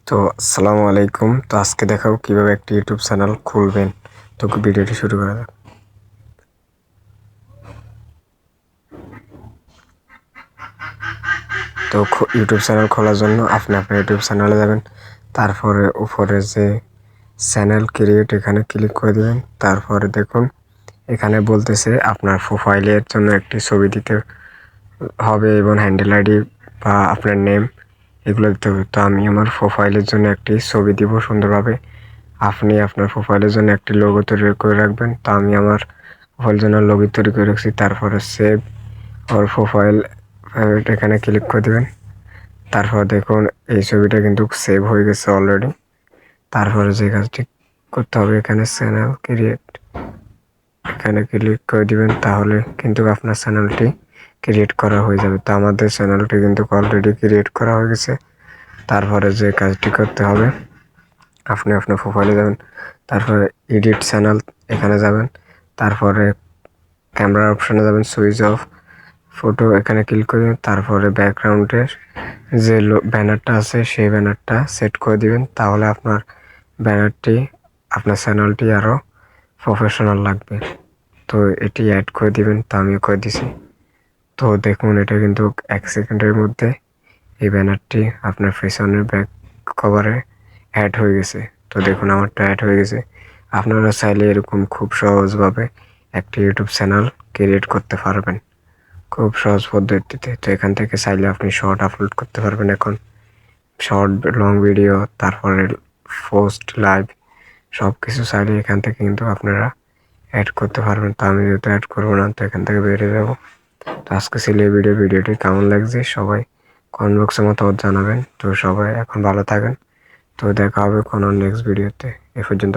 তো আসসালামু আলাইকুম। তো আজকে দেখাবো কিভাবে একটি ইউটিউব চ্যানেল খুলবেন। তো ভিডিওটি শুরু করা যাক। তো ইউটিউব চ্যানেল খোলার জন্য আপনি আপনার ইউটিউব চ্যানেলে যাবেন, তারপরে উপরে যে চ্যানেল ক্রিয়েট এখানে ক্লিক করে দেবেন। তারপরে দেখুন এখানে বলতেছে আপনার প্রোফাইলের জন্য একটি ছবি দিতে হবে এবং হ্যান্ডেল আইডি বা আপনার নেম এগুলো দিতে হবে। তো আমি আমার প্রোফাইলের জন্য একটি ছবি দিব সুন্দরভাবে। আপনি আপনার প্রোফাইলের জন্য একটি লোগো তৈরি করে রাখবেন। তো আমি আমার প্রোফাইলের জন্য লোগো তৈরি করে রাখছি। তারপরে সেভ ওর প্রোফাইল এখানে ক্লিক করে দেবেন। তারপর দেখুন এই ছবিটা কিন্তু সেভ হয়ে গেছে অলরেডি। তারপরে যে কাজটি করতে হবে এখানে চ্যানেল ক্রিয়েট এখানে ক্লিক করে দিবেন, তাহলে কিন্তু আপনার চ্যানেলটি ক্রিয়েট করা হয়ে যাবে। তো আমাদের চ্যানেলটি কিন্তু অলরেডি ক্রিয়েট করা হয়ে গেছে। তারপরে যে কাজটি করতে হবে আপনি আপনার প্রোফাইলে যাবেন, তারপরে এডিট চ্যানেল এখানে যাবেন, তারপরে ক্যামেরা অপশানে যাবেন, সুইচ অফ ফটো এখানে ক্লিক করে দেবেন। তারপরে ব্যাকগ্রাউন্ডের যে ব্যানারটা আছে সেই ব্যানারটা সেট করে দিবেন, তাহলে আপনার ব্যানারটি আপনার চ্যানেলটি আরও প্রফেশনাল লাগবে। তো এটি অ্যাড করে দিবেন। তো আমিও করে দিছি। তো দেখুন এটা কিন্তু 1 সেকেন্ডের মধ্যে এই ব্যানারটি আপনার পেছনের ব্যাক কভারে অ্যাড হয়ে গেছে। তো দেখুন আমারটা অ্যাড হয়ে গেছে। আপনারা চাইলে এরকম খুব সহজভাবে একটি ইউটিউব চ্যানেল ক্রিয়েট করতে পারবেন খুব সহজ পদ্ধতিতে। তো এখান থেকে চাইলে আপনি শর্ট আপলোড করতে পারবেন, এখন শর্ট লং ভিডিও, তারপরে পোস্ট লাইভ সব কিছু চাইলে এখান থেকে কিন্তু আপনারা অ্যাড করতে পারবেন। তো আমি যেহেতু অ্যাড করবো না, তো এখান থেকে বেরিয়ে যাবো। তো আজকে ছিল এই ভিডিওটি কেমন লাগছে সবাই কমেন্ট বক্সে মতামত জানাবেন। তো সবাই এখন ভালো থাকেন। তো দেখা হবে কোনো নেক্সট ভিডিওতে। এ পর্যন্ত।